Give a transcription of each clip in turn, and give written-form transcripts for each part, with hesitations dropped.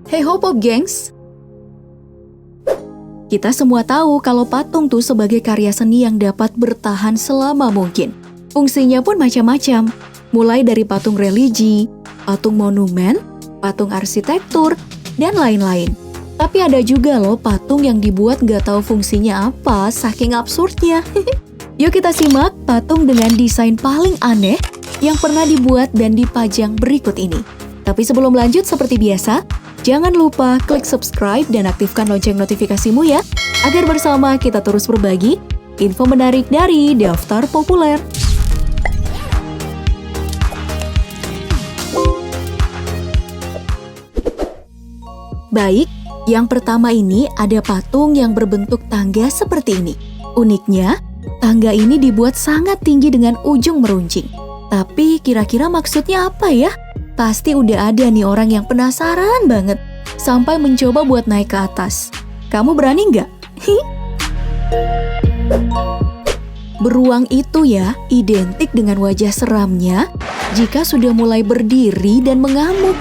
Hey Hopop gengs! Kita semua tahu kalau patung tuh sebagai karya seni yang dapat bertahan selama mungkin. Fungsinya pun macam-macam, mulai dari patung religi, patung monumen, patung arsitektur, dan lain-lain. Tapi ada juga loh patung yang dibuat gak tahu fungsinya apa, saking absurdnya. Yuk kita simak patung dengan desain paling aneh yang pernah dibuat dan dipajang berikut ini. Tapi sebelum lanjut seperti biasa, jangan lupa klik subscribe dan aktifkan lonceng notifikasimu ya, agar bersama kita terus berbagi info menarik dari Daftar Populer. Baik, yang pertama ini ada patung yang berbentuk tangga seperti ini. Uniknya, tangga ini dibuat sangat tinggi dengan ujung meruncing. Tapi kira-kira maksudnya apa ya? Pasti udah ada nih orang yang penasaran banget sampai mencoba buat naik ke atas. Kamu berani nggak? Beruang itu ya identik dengan wajah seramnya jika sudah mulai berdiri dan mengamuk.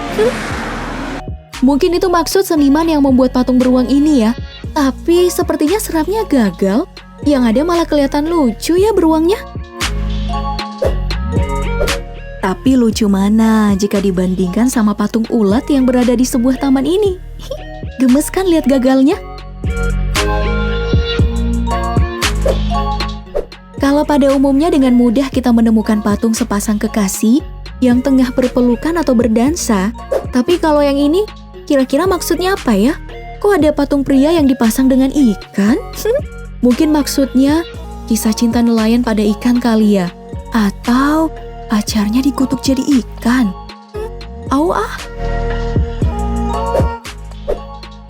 Mungkin itu maksud seniman yang membuat patung beruang ini ya. Tapi sepertinya seramnya gagal. Yang ada malah kelihatan lucu ya beruangnya. Tapi lucu mana jika dibandingkan sama patung ulat yang berada di sebuah taman ini. Gemes kan lihat gagalnya? Kalau pada umumnya dengan mudah kita menemukan patung sepasang kekasih yang tengah berpelukan atau berdansa. Tapi kalau yang ini, kira-kira maksudnya apa ya? Kok ada patung pria yang dipasang dengan ikan? Mungkin maksudnya kisah cinta nelayan pada ikan kali ya? Atau pacarnya dikutuk jadi ikan.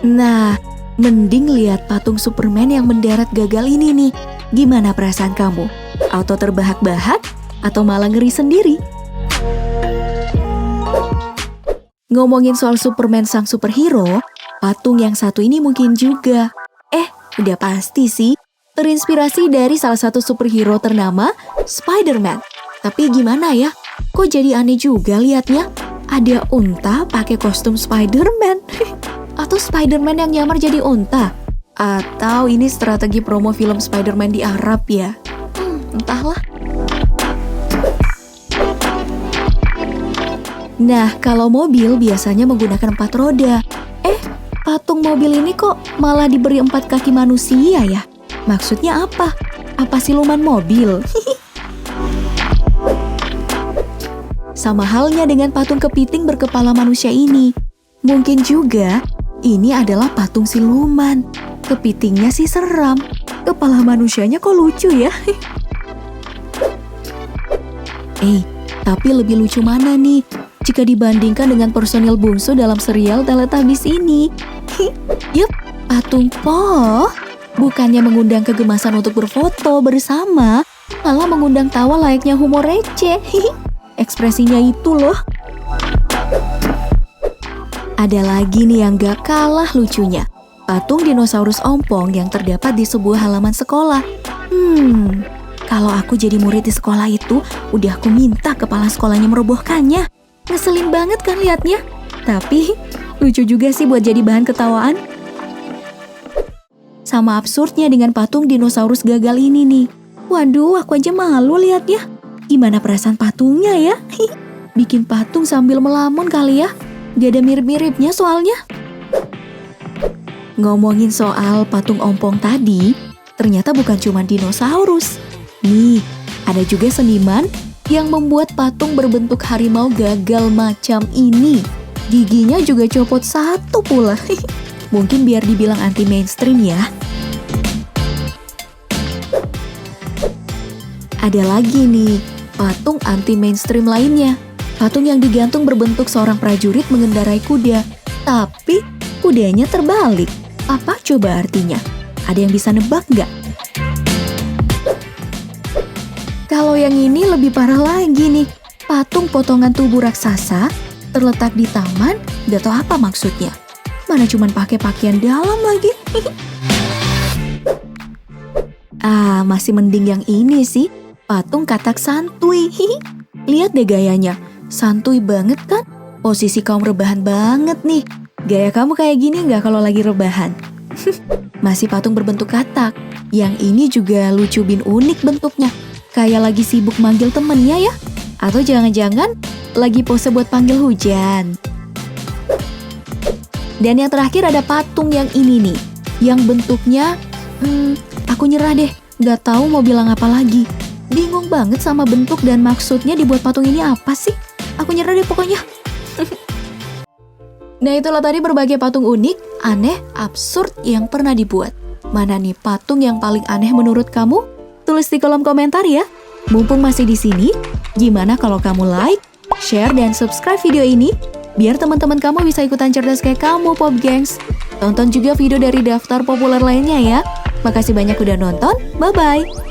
Nah, mending lihat patung Superman yang mendarat gagal ini nih. Gimana perasaan kamu? Auto terbahak-bahak atau malah ngeri sendiri? Ngomongin soal Superman sang superhero, patung yang satu ini mungkin juga. Udah pasti sih, terinspirasi dari salah satu superhero ternama, Spider-Man. Tapi gimana ya? Kok jadi aneh juga liatnya? Ada unta pakai kostum Spider-Man. Atau Spider-Man yang nyamar jadi unta? Atau ini strategi promo film Spider-Man di Arab ya? Entahlah. Nah, kalau mobil biasanya menggunakan 4 roda. Patung mobil ini kok malah diberi 4 kaki manusia ya? Maksudnya apa? Apa siluman mobil? Sama halnya dengan patung kepiting berkepala manusia ini. Mungkin juga ini adalah patung siluman. Kepitingnya sih seram. Kepala manusianya kok lucu ya? Tapi lebih lucu mana nih jika dibandingkan dengan personil bungsu dalam serial Teletubbies ini? Yup, patung Po. Bukannya mengundang kegemasan untuk berfoto bersama, malah mengundang tawa layaknya humor receh. Ekspresinya itu loh. Ada lagi nih yang gak kalah lucunya. Patung dinosaurus ompong yang terdapat di sebuah halaman sekolah. Kalau aku jadi murid di sekolah itu, udah aku minta kepala sekolahnya merobohkannya. Ngeselin banget kan liatnya. Tapi lucu juga sih buat jadi bahan ketawaan. Sama absurdnya dengan patung dinosaurus gagal ini nih. Waduh, aku aja malu liatnya. Gimana perasaan patungnya ya? Bikin patung sambil melamun kali ya? Gak ada mirip-miripnya soalnya. Ngomongin soal patung ompong tadi, ternyata bukan cuma dinosaurus. Nih, ada juga seniman yang membuat patung berbentuk harimau gagal macam ini. Giginya juga copot 1 pula. Mungkin biar dibilang anti mainstream ya. Ada lagi nih, patung anti mainstream lainnya. Patung yang digantung berbentuk seorang prajurit mengendarai kuda. Tapi kudanya terbalik. Apa coba artinya? Ada yang bisa nebak nggak? Kalau yang ini lebih parah lagi nih. Patung potongan tubuh raksasa terletak di taman, gak tau apa maksudnya. Mana cuman pakai pakaian dalam lagi. Masih mending yang ini sih. Patung katak santuy. Lihat deh gayanya. Santuy banget kan? Posisi kaum rebahan banget nih. Gaya kamu kayak gini nggak kalau lagi rebahan? Masih patung berbentuk katak. Yang ini juga lucu bin unik bentuknya. Kayak lagi sibuk manggil temennya ya? Atau jangan-jangan lagi pose buat panggil hujan. Dan yang terakhir ada patung yang ini nih. Yang bentuknya, aku nyerah deh. Nggak tahu mau bilang apa lagi. Bingung banget sama bentuk dan maksudnya dibuat patung ini apa sih? Aku nyerah deh pokoknya. Nah itulah tadi berbagai patung unik, aneh, absurd yang pernah dibuat. Mana nih patung yang paling aneh menurut kamu? Tulis di kolom komentar ya. Mumpung masih di sini, gimana kalau kamu like, share, dan subscribe video ini? Biar teman-teman kamu bisa ikutan cerdas kayak kamu, Pop Gengs. Tonton juga video dari daftar populer lainnya ya. Makasih banyak udah nonton, bye-bye.